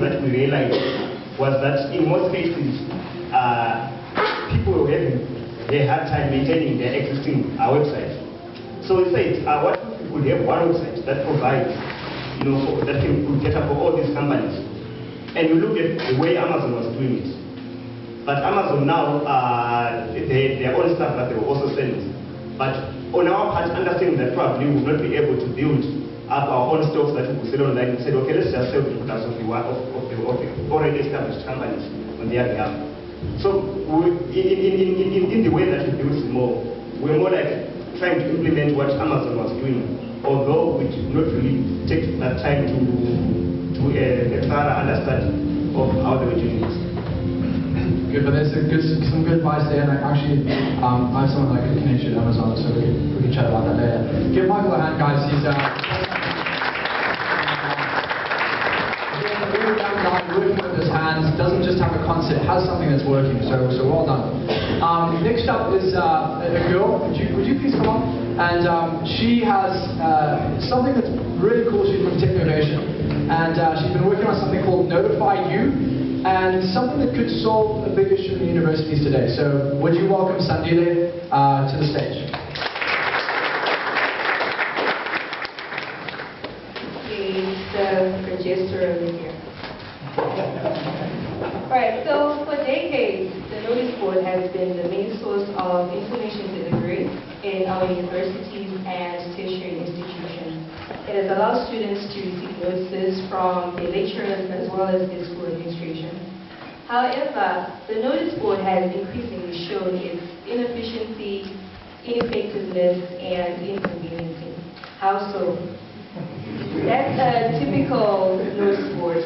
that we realized was that in most cases, people were having a hard time maintaining their existing website. So we said, what if we could have one website that provides, that could cater for all these companies? And we looked at the way Amazon was doing it. But Amazon now, they their own stuff that they were also selling. But on our part, understanding that probably we will not be able to build up our own stocks that we could sell online, we said, okay, let's just sell the products of the already established companies on their behalf. So in the way that we build more, we're more like trying to implement what Amazon was doing, although we did not really take that time to a thorough understanding of how they were doing it. Good, but there's some good advice there, and actually, I have someone that could connect you to Amazon, so we can chat about that later. Give Michael a hand, guys. He's really young guy working with his hands, doesn't just have a concept, has something that's working, so well done. Next up is a girl. Would you please come on? And she has something that's really cool. She's from Technovation, and she's been working on something called Notify You, and something that could solve a big issue in the universities today. So would you welcome Sandile to the stage? He's the register over here. Right, so for decades, the notice board has been the main source of information delivery in our universities and tertiary institutions. It has allowed students to receive notices from their lecturers as well as their school administration. However, the notice board has increasingly shown its inefficiency, ineffectiveness, and inconvenience. How so? That's a typical notice board.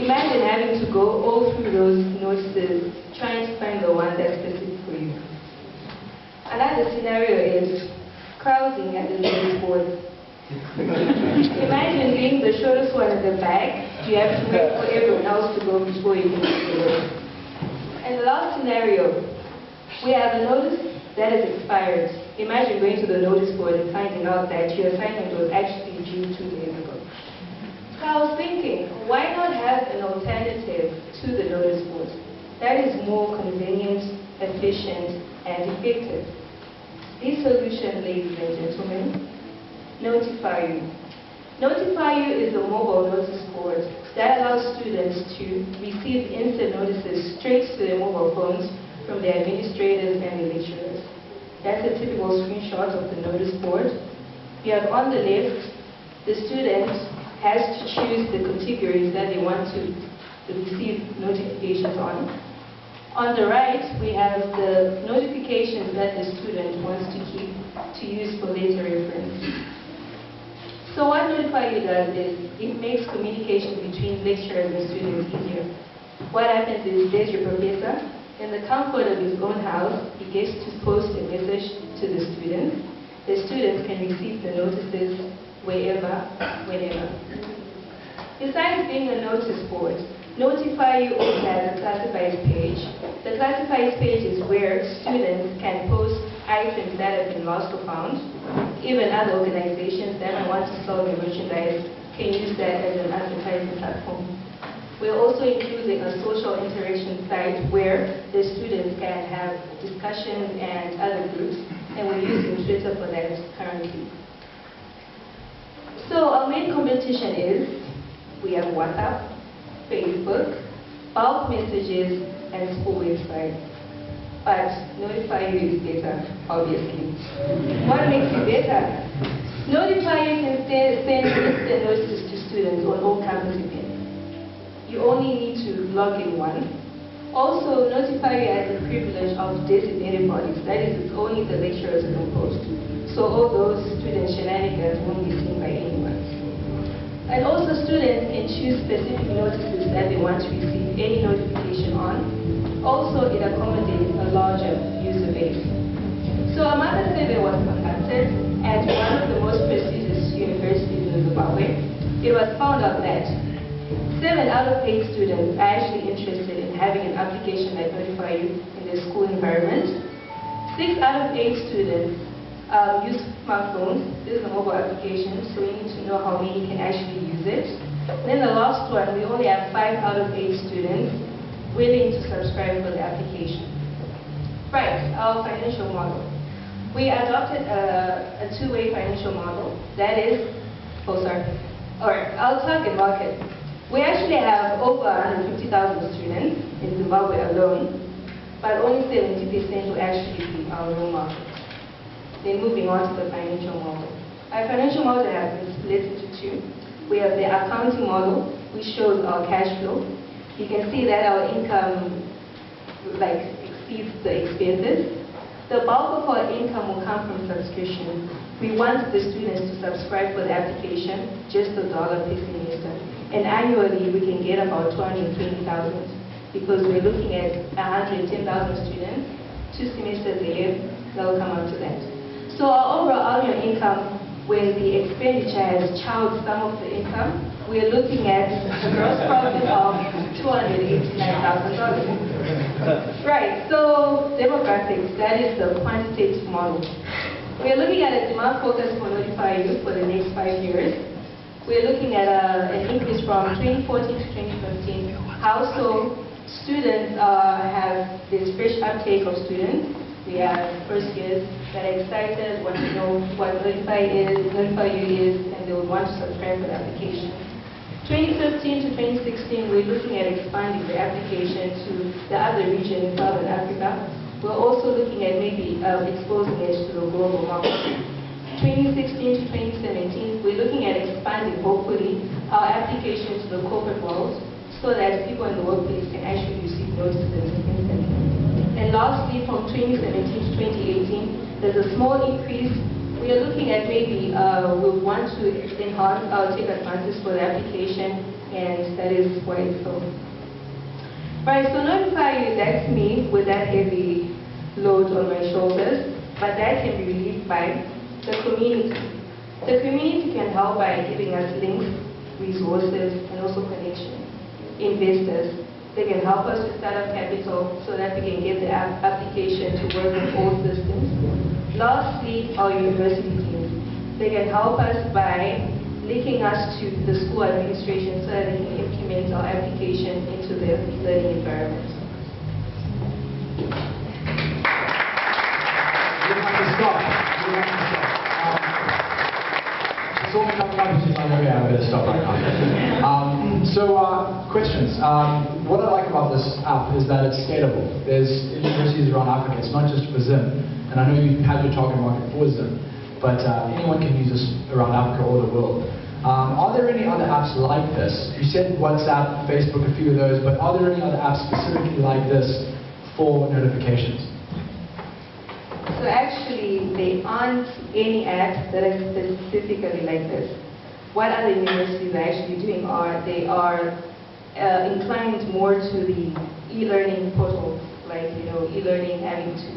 Imagine having to go all through those notices, trying to find the one that's specific for you. Another scenario is crowding at the notice board. Imagine being the shortest one in the back. You have to wait for everyone else to go before you can go. And the last scenario, we have a notice that has expired. Imagine going to the notice board and finding out that your assignment was actually due 2 days ago. So I was thinking, why not have an alternative to the notice board that is more convenient, efficient, and effective? This solution, ladies and gentlemen, Notify You. Notify You is a mobile notice board that allows students to receive instant notices straight to their mobile phones from their administrators and their lecturers. That's a typical screenshot of the notice board. You have on the left, the student has to choose the categories that they want to receive notifications on. On the right, we have the notifications that the student wants to keep to use for later reference. So what Notify You does is, it makes communication between lecturers and students easier. What happens is, there's your professor, in the comfort of his own house, he gets to post a message to the students. The students can receive the notices wherever, whenever. Besides being a notice board, Notify You also has a classifieds page. The classifieds page is where students can post items that have been lost or found. Even other organizations that might want to sell their merchandise can use that as an advertising platform. We're also including a social interaction site where the students can have discussions and other groups, and we're using Twitter for that currently. So our main competition is, we have WhatsApp, Facebook, bulk messages, and school websites. But Notify You is better, obviously. What makes it better? Notify You can send instant notices to students on all campus events. You only need to log in once. Also, Notify You has the privilege of designated bodies. That is, it's only the lecturers who can post. So all those student shenanigans won't be seen by anyone. And also, students can choose specific notices that they want to receive any notification on. Also, it accommodates a larger user base. So a market survey was conducted at one of the most prestigious universities in Zimbabwe. It was found out that 7 out of 8 students are actually interested in having an application like Notify You in their school environment. 6 out of 8 students use smartphones. This is a mobile application, so we need to know how many can actually use it. Then the last one, we only have 5 out of 8 students willing to subscribe for the application. Right, our financial model. We adopted a two-way financial model. That is, our target market. We actually have over 150,000 students in Zimbabwe alone, but only 70% will actually be our real market. Then moving on to the financial model. Our financial model has been split into two. We have the accounting model, which shows our cash flow. You can see that our income exceeds the expenses. The bulk of our income will come from subscription. We want the students to subscribe for the application, just $1 per semester. And annually, we can get about 220,000 because we're looking at 110,000 students, 2 semesters a year, that will come up to that. So our overall annual income, when the expenditure has child some of the income, we're looking at a gross profit of $289,000. Right, so demographics, that is the quantitative model. We're looking at a demand focus for Notify Youth for the next 5 years. We're looking at an increase from 2014 to 2015. How so? Students have this fresh uptake of students. We have first years that are excited, want to know what Notify You is, and they would want to subscribe for the application. 2015 to 2016, we're looking at expanding the application to the other region in Southern Africa. We're also looking at maybe exposing it to the global market. 2016 to 2017, we're looking at expanding, hopefully, our application to the corporate world so that people in the workplace can actually receive notices instantly. And lastly, from 2017 to 2018, there's a small increase. We are looking at maybe we want to enhance our take advances for the application, and that is why it's so. Right, so Notify You, that's me with that heavy load on my shoulders, but that can be relieved by the community. The community can help by giving us links, resources, and also connections. Investors, they can help us with startup capital so that we can get the application to work with all systems. Lastly, our university teams. They can help us by linking us to the school administration so that they can implement our application into their learning environment. You have to stop. You have to stop. It's all coming up, which is like, okay, I better stop right now. Questions. What I like about this app is that it's scalable. There's universities around Africa. It's not just for Zim. And I know you had your target market for Zim, but anyone can use this around Africa or the world. Are there any other apps like this? You said WhatsApp, Facebook, a few of those, but are there any other apps specifically like this for notifications? So actually, there aren't any apps that are specifically like this. What other universities are actually doing are, they are inclined more to the e-learning portals, like, e-learning, having to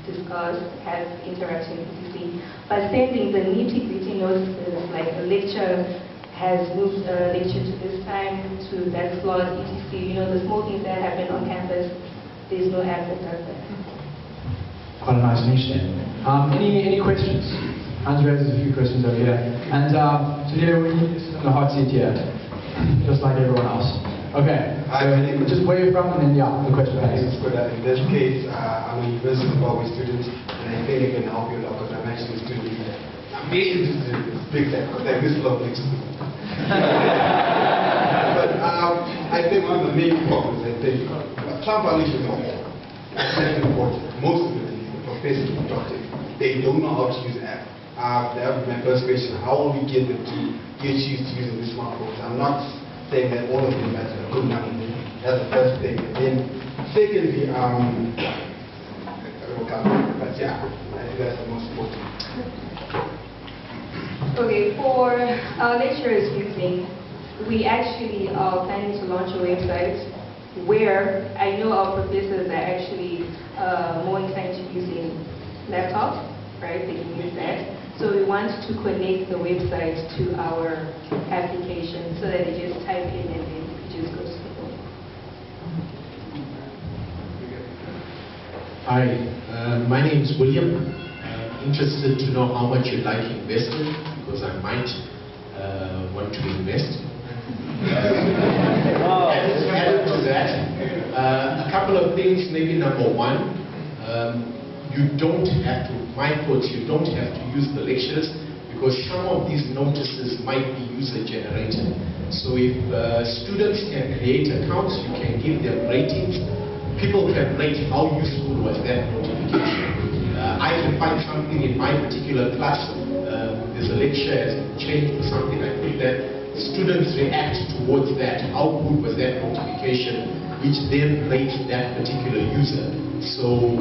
discuss, have interaction with etc. But sending the nitty-gritty notices, like a lecture has moved a lecture to this time, to that slot, etc. The small things that happen on campus, there's no app that does that. Quite a nice niche then. Any questions? Hans raises a few questions over here. And so here we sit in the hot seat here, just like everyone else. Okay, so just where you're from, and then the question. In this case, I'm a University of Zimbabwe student, and I think I can help you a lot because I'm actually a student. I'm really interested in this big tech, like this love next to me. But I think one of the main problems, some foundations are very important. Most of the professors and doctors, they don't know how to use the app. That would be my first question. How will we get them to get used to using the smartphones? I'm not saying that all of them are good enough. That's the first thing. And then secondly, but yeah, I think that's the most important. Okay, for our lecturers using, we actually are planning to launch a website where I know our professors are actually more inclined to using laptops, right? They can use that. So we want to connect the website to our application so that they just type in and then it just goes to the phone. Hi, my name is William. I'm interested to know how much you'd like to invest in, because I might want to invest. Added to that, a couple of things. Maybe number one, you don't have to, my thoughts, you don't have to use the lectures because some of these notices might be user generated. So if students can create accounts, you can give them ratings. People can rate how useful was that notification. I can find something in my particular class, there's a lecture has changed or something, I put that, students react towards that, how good was that notification, which then rates that particular user. So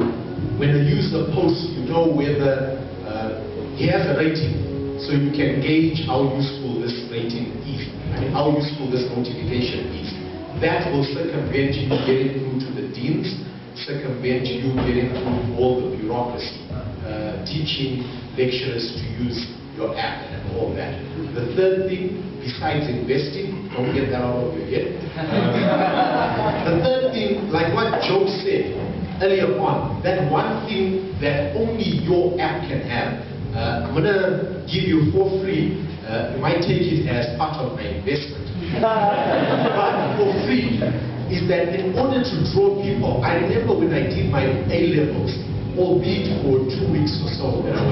when a user posts, you know whether he has a rating, so you can gauge how useful this rating is, how useful this notification is. That will circumvent you getting through to the deans, circumvent you getting through all the bureaucracy, teaching lecturers to use your app and all that. The third thing, besides investing, don't get that out of your head. The third thing, like what Joe said earlier on, that one thing that only your app can have, I'm going to give you for free. You might take it as part of my investment. But for free is that in order to draw people, I remember when I did my A-levels, albeit for 2 weeks or so. But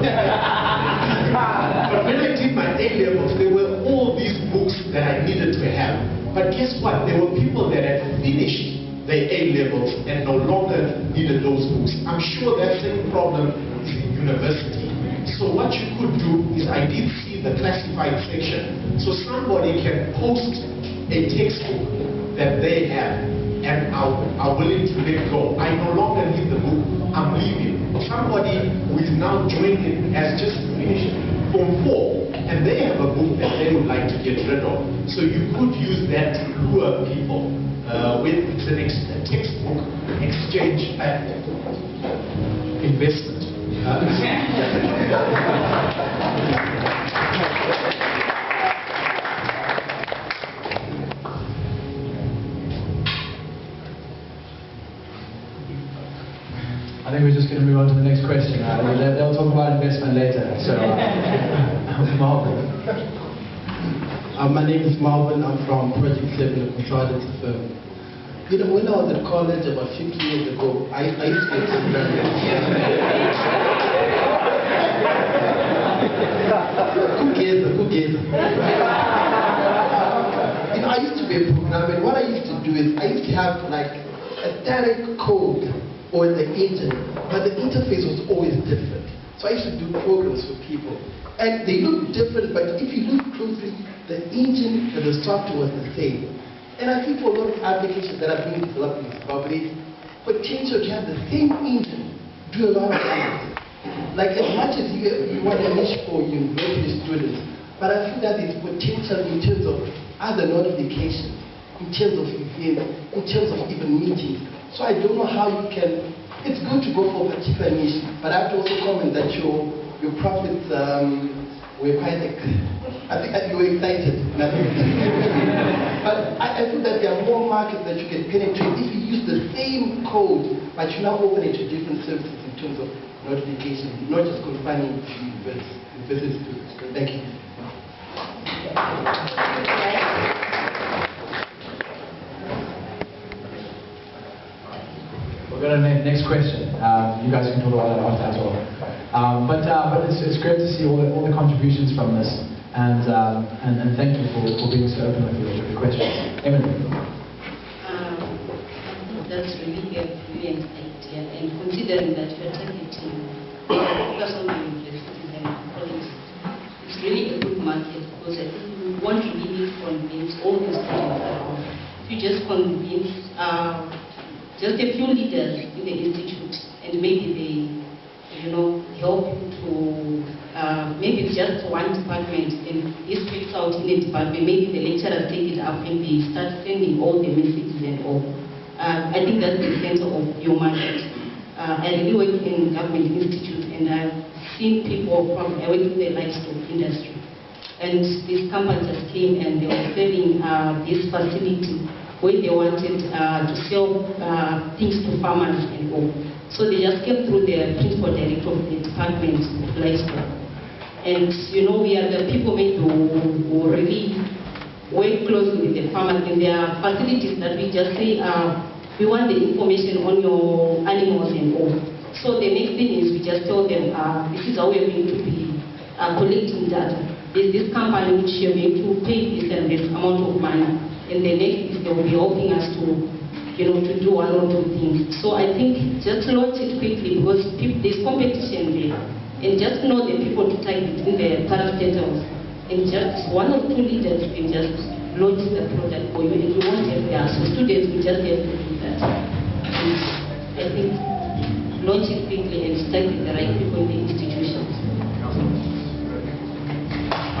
when I did my A-levels, there were all these books that I needed to have. But guess what? There were people that had finished their A-levels and no longer needed those books. I'm sure that same problem is in university. So what you could do is, I did see the classified section. So somebody can post a textbook that they have and are willing to let go. I no longer need the book, I'm leaving. Somebody who is now joining has just finished Form 4 and they have a book that they would like to get rid of. So you could use that to lure people with the next textbook exchange investment. I think we're just going to move on to the next question. They'll talk about investment later. So, Marvin. My name is Marvin. I'm from Project 7, a consultancy firm. You know, when I was at college about 50 years ago, I used to get You know, I used to be a programmer, and what I used to do is I used to have like a static code or the engine, but the interface was always different. So I used to do programs for people. And they look different, but if you look closely, the engine and the software was the same. And I think for a lot of applications that are being developed in Zimbabwe, potential to have the same engine do a lot of things. Like as much as you want a niche for university students, but I feel that there's potential in terms of other notifications, in terms of events, in terms of even meetings. So I don't know how you can, it's good to go for a particular niche, but I have to also comment that your profits were quite, I think you were excited. But I feel that there are more markets that you can penetrate if you use the same code, but you now open it to different services in terms of notification, not just confining to university students. Thank you. We'll go to the next question. You guys can talk about that after as well. But it's great to see all the contributions from this, and thank you for being so open with your questions. Emily. That's really a brilliant idea, and considering that you're targeting focus on the universities and colleges, it's really a good market because I think we want to really convince all the students around. If you just convince just a few leaders in the institute, and maybe they, help you to, maybe just one department, and this speaks out in a department, maybe the lecturers take it up and they start sending all the messages and all. I think that's the center of your market. I really work in government institute, and I've seen people I work in the livestock industry, and this company just came and they were selling this facility where they wanted to sell things to farmers and all. So they just came through the principal director of the department of livestock. And we are the people maybe who really work closely with the farmers, and there are facilities that we just say, we want the information on your animals and all. So the next thing is we just tell them, this is how we're going to be collecting data. There's this company which you're going to pay this and this amount of money, and the next is they will be helping us to, to do one or two things. So I think just launch it quickly because there's competition there, and just know the people to type it in the parastatals, and just one or two leaders can just launch the product for you, and you won't have that. So students will just have to do that. And I think launch it quickly and start with the right people in the institutions.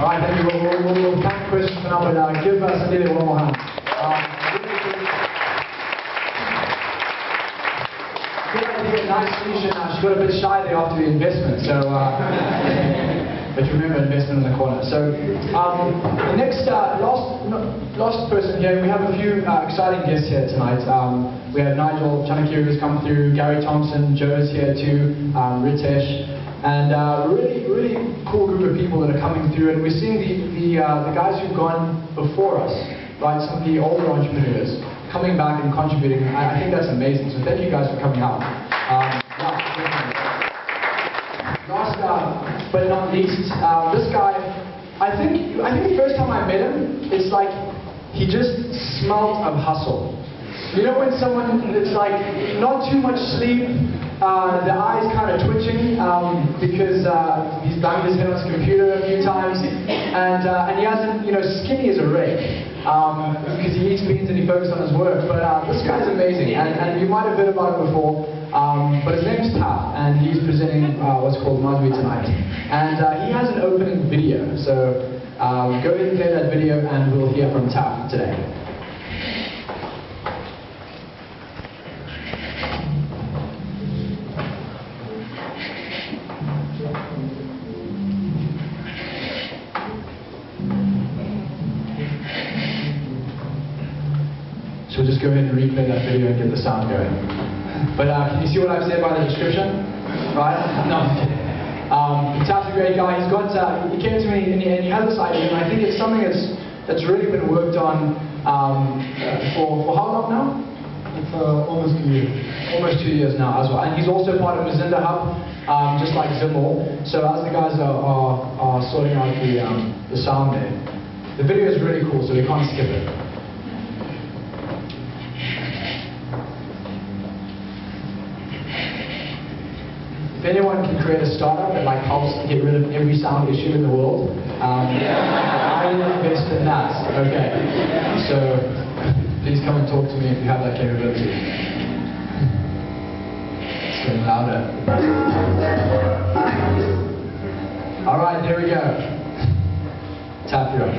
All right, thank you. We'll take questions for now, but give Sandelia one more hand. Good idea, nice solution. She got a bit shy there after the investment, so but you remember investment in the corner. So the next last person here, we have a few exciting guests here tonight. We have Nigel Chanakiri who's come through, Gary Thompson, Joe is here too, Ritesh. And really cool group of people that are coming through, and we're seeing the guys who've gone before us, right? Some of the older entrepreneurs coming back and contributing. I think that's amazing. So thank you guys for coming out. Last but not least, this guy. I think the first time I met him, it's like he just smelled of hustle. You know when someone, it's like not too much sleep. The eyes kind of twitching because he's banged his head on his computer a few times, and he hasn't, skinny as a rake because he eats beans and he focuses on his work. But this guy's amazing, and you might have heard about him before. But his name's Taf, and he's presenting what's called Madhuri tonight, and he has an opening video. So go ahead and play that video, and we'll hear from Taf today. So we'll just go ahead and replay that video and get the sound going. But can you see what I've said by the description? Right? No. Taf's a great guy. He came to me and he has this idea, and I think it's something that's really been worked on for how long now? It's almost 2 years. Almost 2 years now as well. And he's also part of Mazinda Hub, just like Zimmal. So as the guys are sorting out the sound there, the video is really cool, so we can't skip it. If anyone can create a startup that helps get rid of every sound issue in the world, I will invest in that. Okay. So please come and talk to me if you have that capability. It's getting louder. All right, there we go. Tap you up.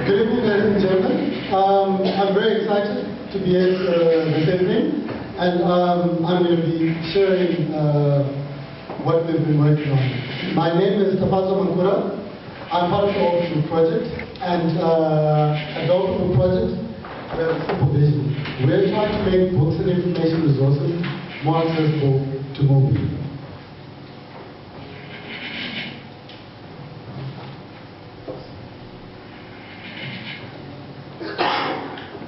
Good evening, ladies and gentlemen. I'm very excited to be here this evening, and I'm going to be sharing what we've been working on. My name is Tafazo Mankura. I'm part of the Open Book Project, and at the Open Book Project, we have a simple vision. We're trying to make books and information resources more accessible to more people.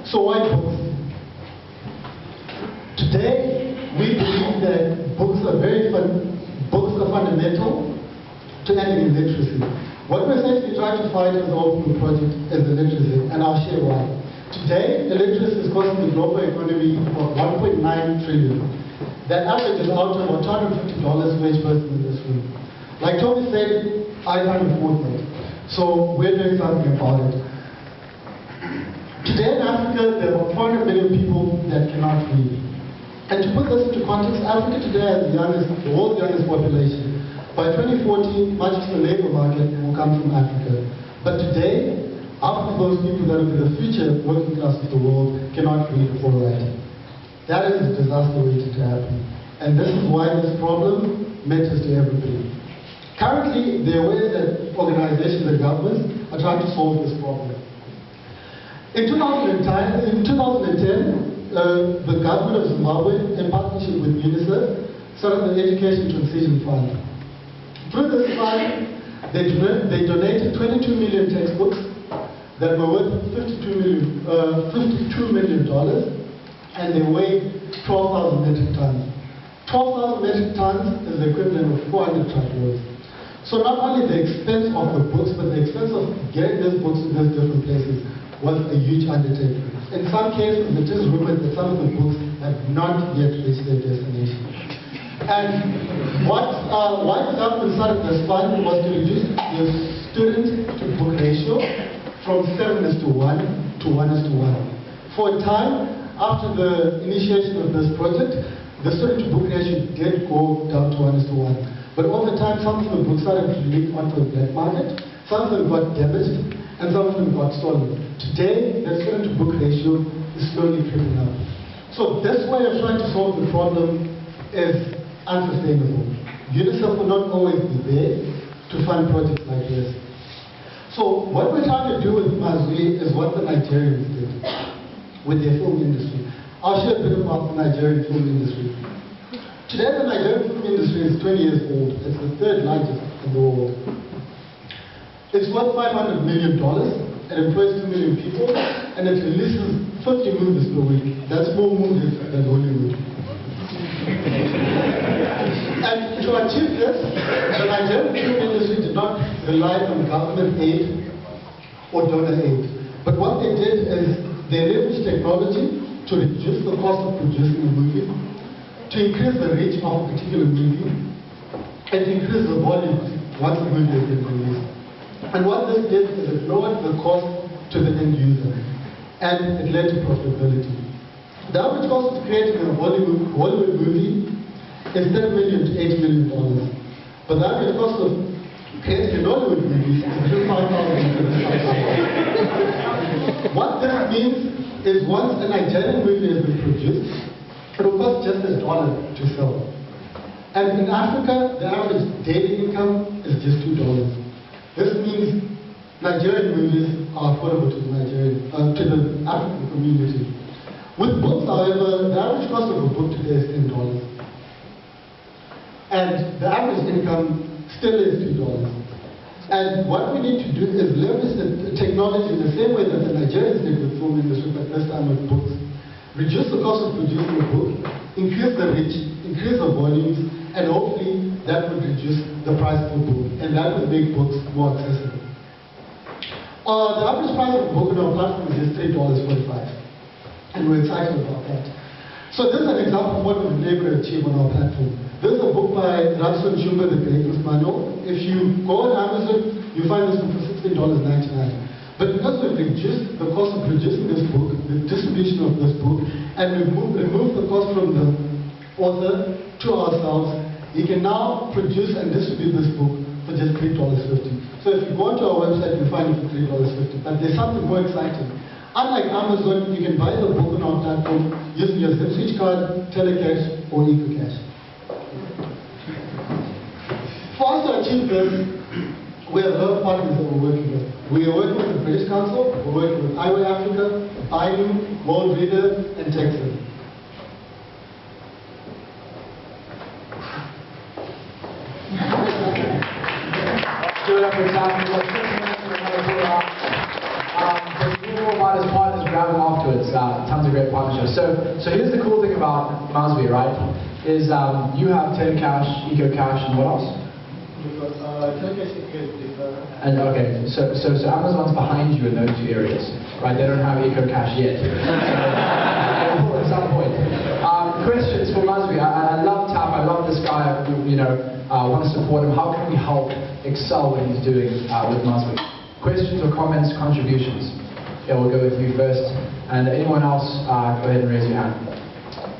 So why books? Today, we believe that books are fundamental to ending illiteracy. What we're essentially trying to fight as the Open Book Project is illiteracy, and I'll share why. Today, illiteracy is costing the global economy of $1.9 trillion. That average is out to about $250 for each person in this room. Like Tony said, I can't afford that. So we're doing something about it. Today in Africa, there are 400 million people that cannot read. And to put this into context, Africa today has the world's youngest population. By 2040, much of the labor market will come from Africa. But today, half of those people that will be the future working class of the world cannot read or write. That is a disaster waiting to happen. And this is why this problem matters to everybody. Currently, there are ways that organizations and governments are trying to solve this problem. In 2010, the government of Zimbabwe, in partnership with UNICEF, started the Education Transition Fund. Through this fund, they donated 22 million textbooks that were worth $52 million, and they weighed 12,000 metric tons. 12,000 metric tons is the equivalent of 400 truckloads. So not only the expense of the books, but the expense of getting these books to these different places was a huge undertaking. In some cases, it is rumored that some of the books have not yet reached their destination. And why the government started this fund was to reduce the student-to-book ratio from 7:1 to 1:1. For a time, after the initiation of this project, the student-to-book ratio did go down to 1:1. But over time, some of the books started to leak onto the black market, some of them got damaged, and some of them got stolen. Today, the student-to-book ratio is slowly creeping up. So this way of trying to solve the problem is unsustainable. UNICEF will not always be there to fund projects like this. So what we're trying to do with Mazwi is what the Nigerians did with their film industry. I'll share a bit about the Nigerian film industry. Today, the Nigerian film industry is 20 years old. It's the third largest in the world. It's worth $500 million. It employs 2 million people, and it releases 50 movies per week. That's more movies than Hollywood. And to achieve this, the Nigerian film industry did not rely on government aid or donor aid. But what they did is they leveraged technology to reduce the cost of producing a movie, to increase the reach of a particular movie, and to increase the volume once the movie has been released. And what this did is it lowered the cost to the end user, and it led to profitability. The average cost of creating a Hollywood movie is $10 million to $8 million. But the average cost of creating a Hollywood movie is between $5,000 and $5,000. What this means is once a Nigerian movie has been produced, it will cost just $1 to sell. And in Africa, the average daily income is just $2. This means Nigerian movies are affordable to the African community. With books, however, the average cost of a book today is $10. And the average income still is $2. And what we need to do is leverage the technology in the same way that the Nigerians did with film industry, but this time with books. Reduce the cost of producing a book, increase the reach, increase the volumes, and hopefully that would reduce the price of a book, and that would make books more accessible. The average price of a book on our platform is just $3.45, and we're excited about that. So this is an example of what we've been able to achieve on our platform. This is a book by Radisson Shumba, The Creator's Manual. If you go on Amazon, you find this book for $16.99. But because we've reduced the cost of producing this book, the distribution of this book, and we've removed the cost from the author to ourselves, you can now produce and distribute this book for just $3.50. So if you go onto our website, you find it for $3.50. But there's something more exciting. Unlike Amazon, you can buy the book on our platform using your ZipSwitch card, Telecash, or EcoCash. For us to achieve this, we have a lot of partners that we're working with. We are working with the British Council, we're working with Highway Africa, INU, World Reader, and Texas. Give it up for Tom. We've got 6 minutes for another tour. There's more about his partners, grab them afterwards. Tons of great partnerships. So here's the cool thing about Mazwi, right? Is you have Telecash, EcoCash, and what else? Can I get And okay, so Amazon's behind you in those two areas, right? They don't have EcoCash yet. They will at some point. Questions for Masvi. I love TAP. I love this guy. I want to support him. How can we help excel what he's doing with Masvi? Questions or comments, contributions? Yeah, we'll go with you first. And anyone else, go ahead and raise your hand.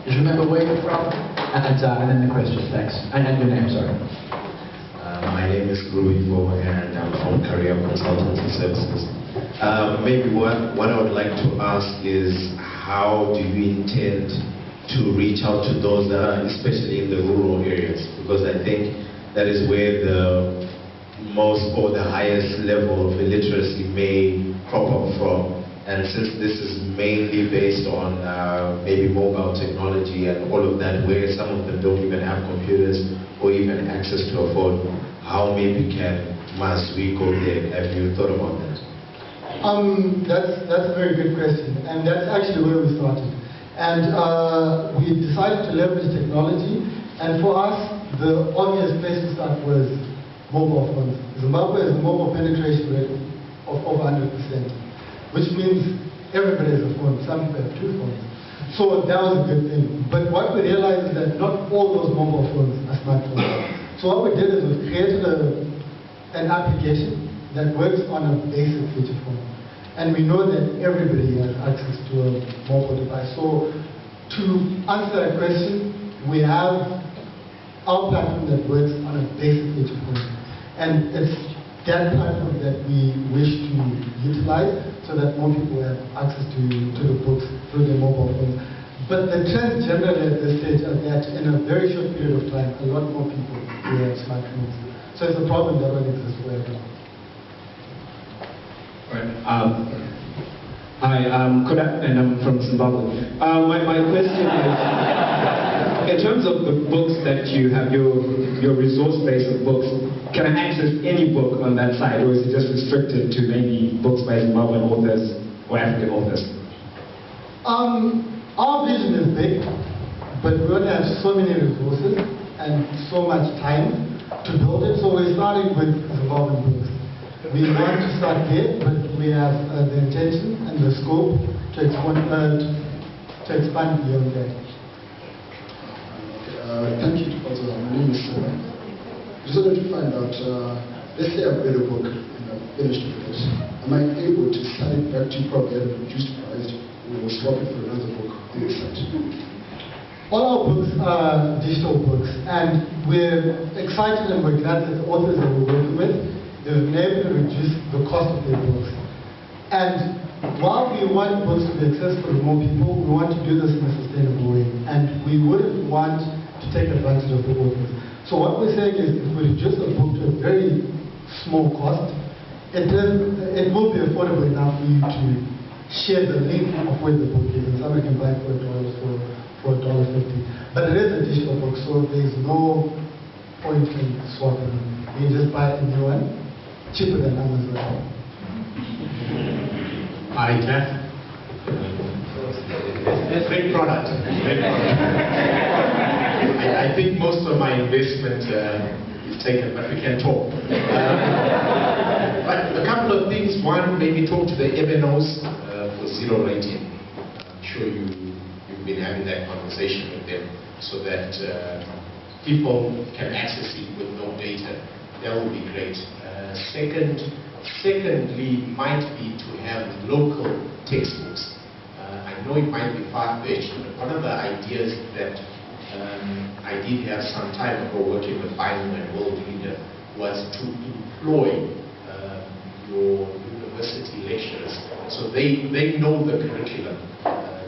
Just remember where you're from, and then the question. Thanks. And your name, sorry. My name is Rui Bo, and I'm from Career Consultancy Services. Maybe what I would like to ask is, how do you intend to reach out to those that are especially in the rural areas? Because I think that is where the most or the highest level of illiteracy may crop up from. And since this is mainly based on maybe mobile technology and all of that, where some of them don't even have computers or even access to a phone, how maybe can Masvi go there? Have you thought about that? That's a very good question, and that's actually where we started. And we decided to leverage technology, and for us, the obvious place to start was mobile phones. Zimbabwe has a mobile penetration rate of over 100%, which means everybody has a phone. Some people have two phones. So that was a good thing. But what we realized is that not all those mobile phones are smartphones. So what we did is we created an application that works on a basic feature phone. And we know that everybody has access to a mobile device. So to answer that question, we have our platform that works on a basic feature phone. And it's that platform that we wish to utilize so that more people have access to the books through their mobile phones. But the trend generally at this stage is that in a very short period of time, a lot more people will have smartphones. So it's a problem that will exist for everyone. Right. Hi, Kodak, and I'm from Zimbabwe. My question is, in terms of the books that you have, your resource base of books, can I access any book on that site, or is it just restricted to maybe books by Zimbabwean authors or African authors? Our vision is big, but we only have so many resources and so much time to build it, so we're starting with Zimbabwean books. We want to start there, but we have the intention and the scope to expand beyond that. Thank you, Dr. My name is Simon. Just wanted to find out, let's say I've read a book and I've finished with it. Am I able to sell it back to you probably at a reduced price or swap it for another book on the site? All our books are digital books, and we're excited and we're glad that the authors that we're working with, they've been able to reduce the cost of their books. And while we want books to be accessible to more people, we want to do this in a sustainable way, and we wouldn't want to take advantage of the authors. So what we're saying is, if we reduce a book to a very small cost, it will be affordable enough for you to share the link of where the book is, and somebody can buy it for $1.50. But it is a digital book, so there's no point in swapping it. You just buy a new one, cheaper than Amazon. Hi, Jeff. Great product. Great product. I think most of my investment is taken, but we can talk. But a couple of things. One, maybe talk to the MNOs for zero rating. I'm sure you've been having that conversation with them so that people can access it with no data. That would be great. Secondly, might be to have local textbooks. I know it might be far-fetched, but one of the ideas that I did have some time ago working with Bynum and World Reader was to employ your university lecturers so they know the curriculum,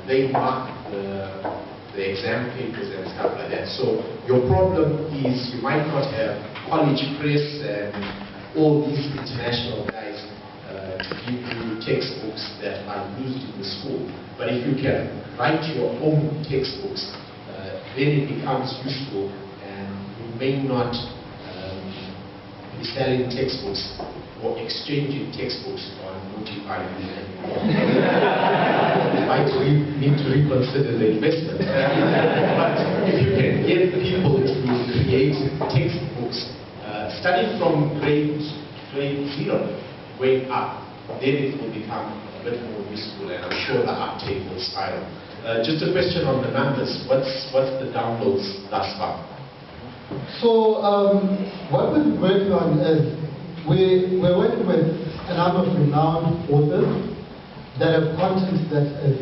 they mark the exam papers and stuff like that. So your problem is you might not have college press and all these international guys to give you textbooks that are used in the school. But if you can write your own textbooks, then it becomes useful, and you may not be selling textbooks or exchanging textbooks on notified anymore. You might need to reconsider the investment. But if you can get people to create textbooks Starting from grade 0, going up, then it will become a bit more useful, and I'm sure the uptake will spiral. Just a question on the numbers. What's the downloads thus far? So what we're working on is we're working with a number of renowned authors that have content that is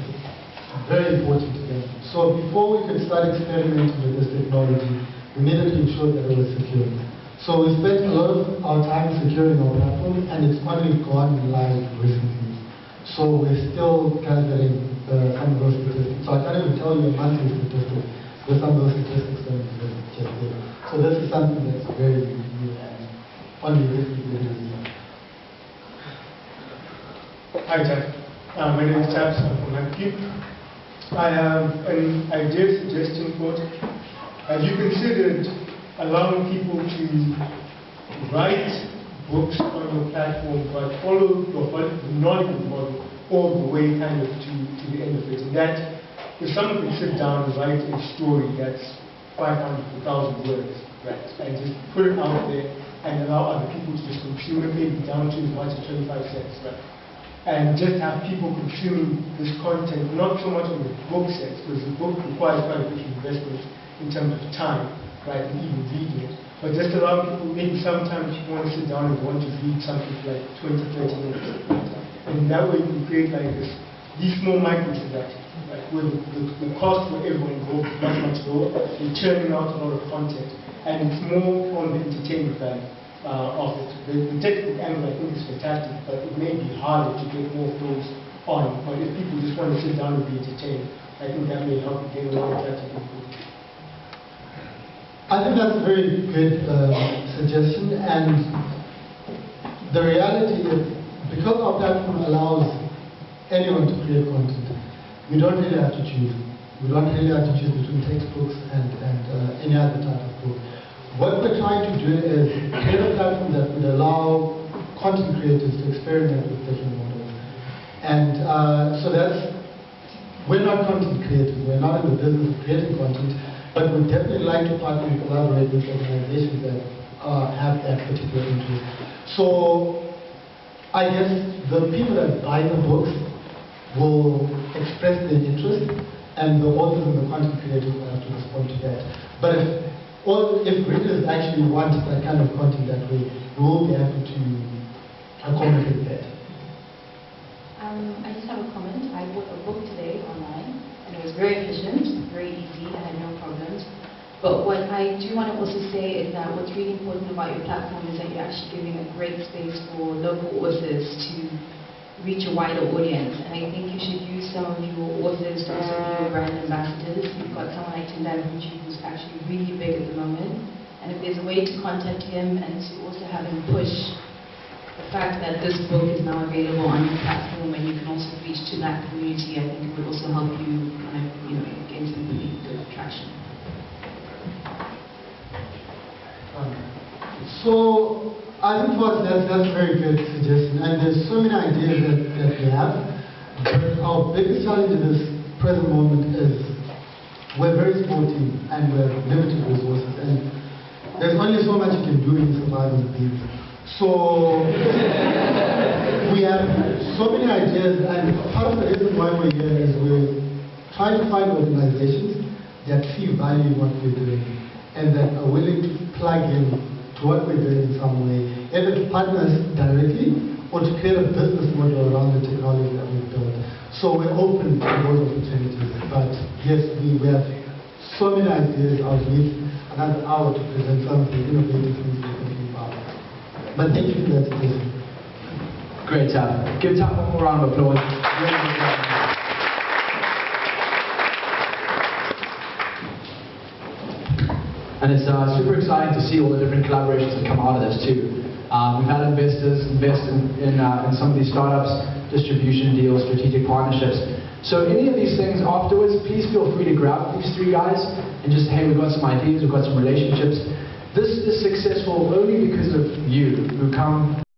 very important to them. So before we could start experimenting with this technology, we needed to ensure that it was secure. So we spent a lot of our time securing our platform, and it's only gone live recently. So we're still gathering some of those statistics. So I can't even tell you a monthly statistic, because some of those statistics don't exist just yet. So this is something that's very new and only recently released. Hi, Jack. My name is Chaps. I'm from Upkeep. I have an idea suggestion for it. Have you considered allowing people to write books on your platform but follow your knowledge model all the way kind of to the end of it? And that if someone can sit down and write a story that's 500 to 1,000 words, right, and just put it out there and allow other people to just consume it, maybe down to as much as 25 cents, right? And just have people consuming this content, not so much on the book sense, because the book requires quite a bit of investment in terms of time, right, and even reading it. But just allow people, maybe sometimes you want to sit down and want to read something for like 20, 30 minutes. And that way you can create like these small micro-transactions, right, where the cost for everyone involved is much, much lower. You're churning out a lot of content, and it's more on the entertainment value of it. The technical angle, I think, is fantastic, but it may be harder to get more of those on. But if people just want to sit down and be entertained, I think that may help you get a lot of attractive people. I think that's a very good suggestion, and the reality is, because our platform allows anyone to create content, we don't really have to choose. We don't really have to choose between textbooks and any other type of book. What we're trying to do is create a platform that would allow content creators to experiment with different models. And so we're not content creators, we're not in the business of creating content, but we'd definitely like to partner and collaborate with organizations that have that particular interest. So I guess the people that buy the books will express their interest, and the authors and the content creators will have to respond to that. But if readers actually want that kind of content that way, we will be able to accommodate that. I just have a comment. I bought a book today online, and it was very efficient, very easy, I had no problems. But what I do want to also say is that what's really important about your platform is that you're actually giving a great space for local authors to reach a wider audience. And I think you should use some of your authors to also be your brand ambassadors. You've got someone like Tendai Vucci who's actually really big at the moment. And if there's a way to contact him and to also have him push the fact that this book is now available on your platform and you can also reach to that community, I think it would also help you kind of, gain some really good traction. So I think that's a very good suggestion, and there's so many ideas that we have, but our biggest challenge in this present moment is we're a very small team and we have limited resources, and there's only so much you can do in surviving the beat. So we have so many ideas, and part of the reason why we're here is we're trying to find organizations that see value in what we're doing and that are willing to plug in to what we're doing in some way, either to partner us directly or to create a business model around the technology that we've built. So we're open to those opportunities. But yes, we have so many ideas. I'll need another hour to present some of the innovative things we're thinking about. But thank you for that suggestion. Great job. Give Tom one more round of applause. And it's super exciting to see all the different collaborations that come out of this too. We've had investors invest in some of these startups, distribution deals, strategic partnerships. So any of these things afterwards, please feel free to grab these three guys and just, hey, we've got some ideas, we've got some relationships. This is successful only because of you who come